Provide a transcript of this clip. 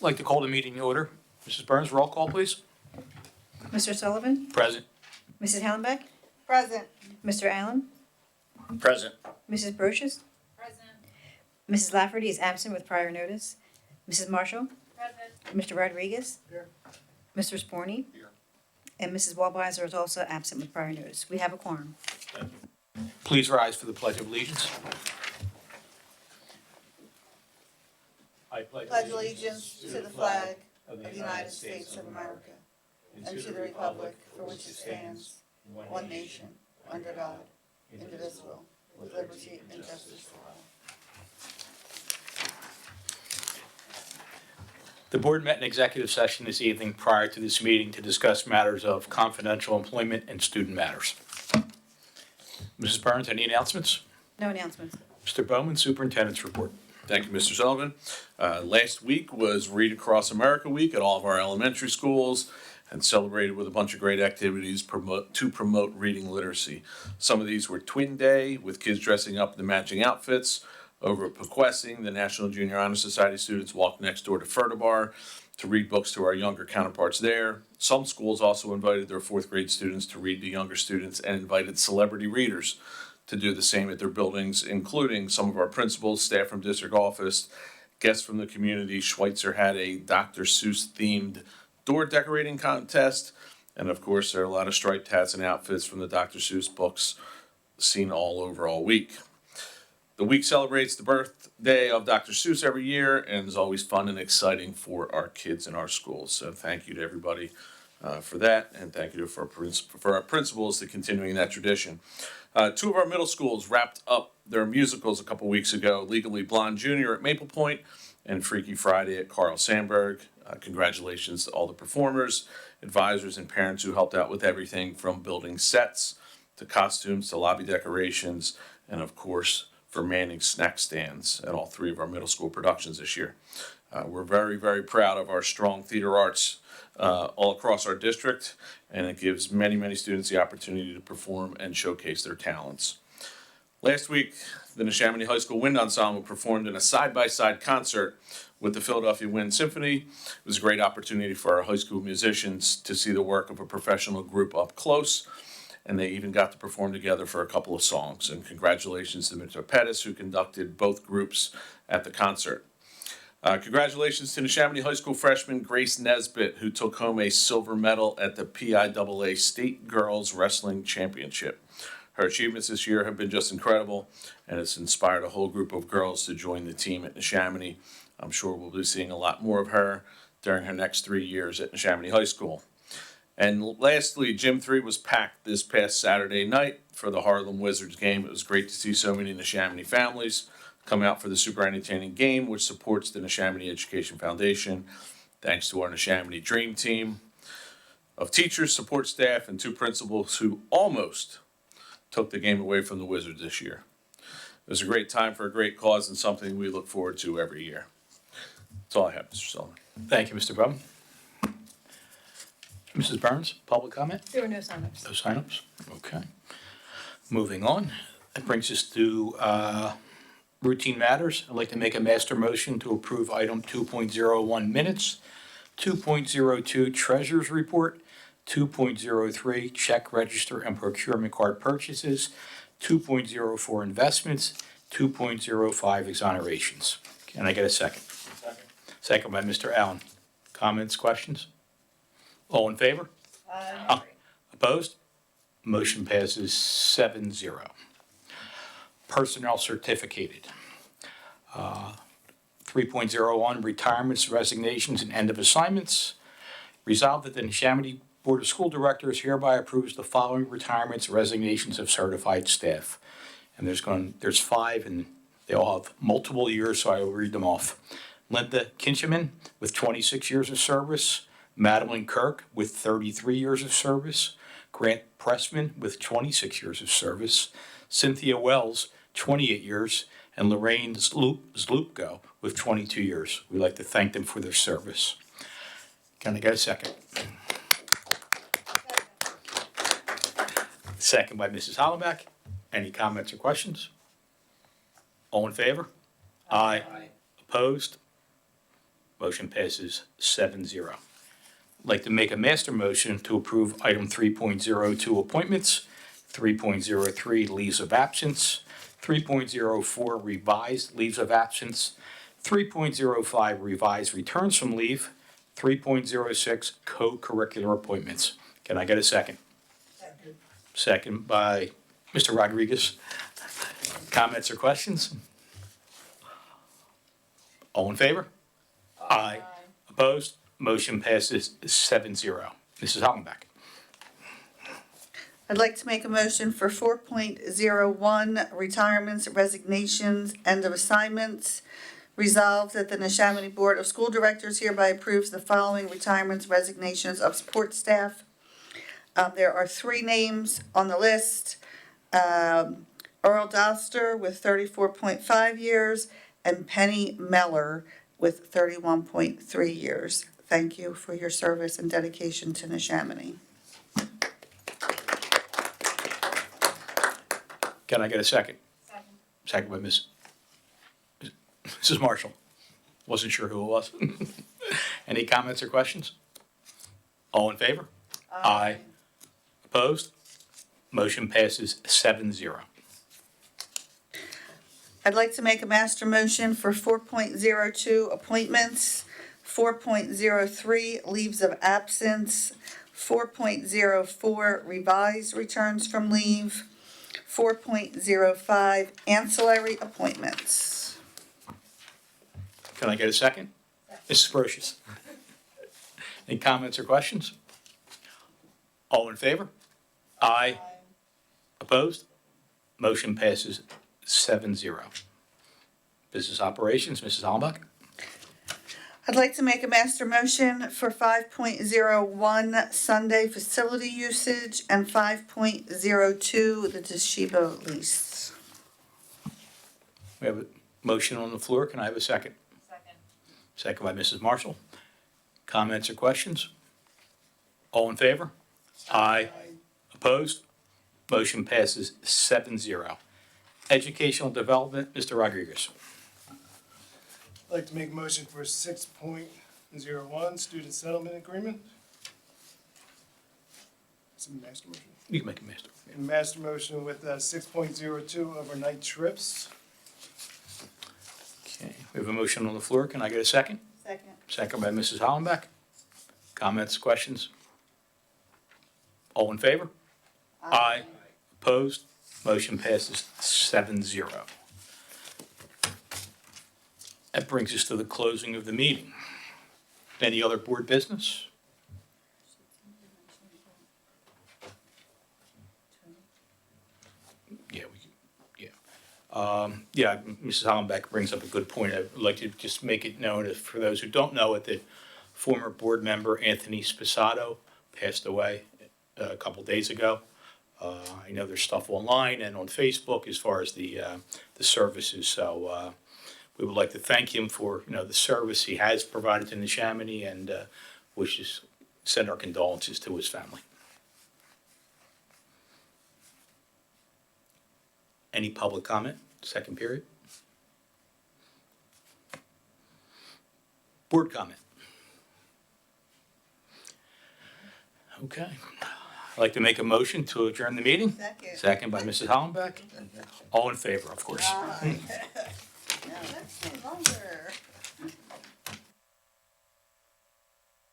like to call the meeting to order. Mrs. Burns, roll call, please. Mr. Sullivan? Present. Mrs. Hallenbeck? Present. Mr. Allen? Present. Mrs. Brochus? Present. Mrs. Lafferty is absent with prior notice. Mrs. Marshall? Present. Mr. Rodriguez? Here. Mr. Sporny? Here. And Mrs. Waldweiser is also absent with prior notice. We have a quorum. Please rise for the Pledge of Allegiance. I Pledge allegiance to the flag of the United States of America and to the republic for which it stands, one nation, under God, indivisible, with liberty and justice for all. The board met in executive session this evening prior to this meeting to discuss matters of confidential employment and student matters. Mrs. Burns, any announcements? No announcements. Mr. Bowman, Superintendent's report. Thank you, Mr. Sullivan. Last week was Read Across America Week at all of our elementary schools and celebrated with a bunch of great activities to promote reading literacy. Some of these were Twin Day with kids dressing up in the matching outfits. Over at Pequessing, the National Junior Honor Society students walked next door to Furtibar to read books to our younger counterparts there. Some schools also invited their fourth grade students to read to younger students and invited celebrity readers to do the same at their buildings, including some of our principals, staff from district office, guests from the community. Schweitzer had a Dr. Seuss themed door decorating contest. And of course, there are a lot of striped hats and outfits from the Dr. Seuss books seen all over all week. The week celebrates the birthday of Dr. Seuss every year and is always fun and exciting for our kids in our schools. So thank you to everybody for that, and thank you for our principals to continuing that tradition. Two of our middle schools wrapped up their musicals a couple weeks ago, Legally Blonde Jr. at Maple Point and Freaky Friday at Carl Sandburg. Congratulations to all the performers, advisors, and parents who helped out with everything from building sets to costumes to lobby decorations, and of course, for manning snack stands at all three of our middle school productions this year. We're very, very proud of our strong theater arts all across our district, and it gives many, many students the opportunity to perform and showcase their talents. Last week, the Neshaminy High School Wind Ensemble performed in a side-by-side concert with the Philadelphia Wind Symphony. It was a great opportunity for our high school musicians to see the work of a professional group up close, and they even got to perform together for a couple of songs. And congratulations to Mr. Pettis, who conducted both groups at the concert. Congratulations to Neshaminy High School freshman Grace Nesbitt, who took home a silver medal at the PIAA State Girls Wrestling Championship. Her achievements this year have been just incredible, and it's inspired a whole group of girls to join the team at Neshaminy. I'm sure we'll be seeing a lot more of her during her next 3 years at Neshaminy High School. And lastly, Gym 3 was packed this past Saturday night for the Harlem Wizards game. It was great to see so many Neshaminy families come out for the super entertaining game, which supports the Neshaminy Education Foundation. Thanks to our Neshaminy Dream Team of teachers, support staff, and two principals who almost took the game away from the Wizards this year. It was a great time for a great cause and something we look forward to every year. That's all I have, Mr. Sullivan. Thank you, Mr. Bowman. Mrs. Burns, public comment? There were no signups. No signups? Okay. Moving on. That brings us to routine matters. I'd like to make a master motion to approve item 2.01 minutes, 2.02 treasurer's report, 2.03 check register and procurement card purchases, 2.04 investments, 2.05 exonerations. Can I get a second? Second by Mr. Allen. Comments, questions? All in favor? Opposed? Motion passes 7-0. Personnel certificated. 3.01 retirements, resignations, and end of assignments. Resolved that the Neshaminy Board of School Directors hereby approves the following retirements, resignations of certified staff. And there's 5, and they all have multiple years, so I will read them off. Linda Kincheman with 26 years of service. Madeline Kirk with 33 years of service. Grant Pressman with 26 years of service. Cynthia Wells, 28 years. And Lorraine Zlupko with 22 years. We'd like to thank them for their service. Can I get a second? Second by Mrs. Hollenbeck. Any comments or questions? All in favor? Aye. Opposed? Motion passes 7-0. I'd like to make a master motion to approve item 3.02 appointments, 3.03 leaves of absence, 3.04 revised leaves of absence, 3.05 revised returns from leave, 3.06 co-curricular appointments. Can I get a second? Second by Mr. Rodriguez. Comments or questions? All in favor? Aye. Opposed? Motion passes 7-0. Mrs. Hollenbeck. I'd like to make a motion for 4.01 retirements, resignations, end of assignments. Resolved that the Neshaminy Board of School Directors hereby approves the following retirements, resignations of support staff. There are 3 names on the list. Earl Doster with 34.5 years and Penny Meller with 31.3 years. Thank you for your service and dedication to Neshaminy. Can I get a second? Second. Second by Mrs. Marshall. Wasn't sure who it was. Any comments or questions? All in favor? Aye. Opposed? Motion passes 7-0. I'd like to make a master motion for 4.02 appointments, 4.03 leaves of absence, 4.04 revised returns from leave, 4.05 ancillary appointments. Can I get a second? Mrs. Brochus. Any comments or questions? All in favor? Aye. Opposed? Motion passes 7-0. Business operations, Mrs. Hollenbeck. I'd like to make a master motion for 5.01 Sunday facility usage and 5.02 the Toshiba lease. We have a motion on the floor. Can I have a second? Second. Second by Mrs. Marshall. Comments or questions? All in favor? Aye. Opposed? Motion passes 7-0. Educational development, Mr. Rodriguez. I'd like to make a motion for 6.01 student settlement agreement. It's a master motion. You can make a master. And master motion with 6.02 overnight trips. Okay, we have a motion on the floor. Can I get a second? Second. Second by Mrs. Hollenbeck. Comments, questions? All in favor? Aye. Opposed? Motion passes 7-0. That brings us to the closing of the meeting. Any other board business? Yeah, Mrs. Hollenbeck brings up a good point. I'd like to just make it known, that for those who don't know it, that former board member Anthony Sposato passed away a couple days ago. I know there's stuff online and on Facebook as far as the services, so we would like to thank him for, the service he has provided to Neshaminy, and send our condolences to his family. Any public comment? Second period. Board comment. Okay. I'd like to make a motion to adjourn the meeting. Second. Second by Mrs. Hollenbeck. All in favor, of course. Now, that's no longer.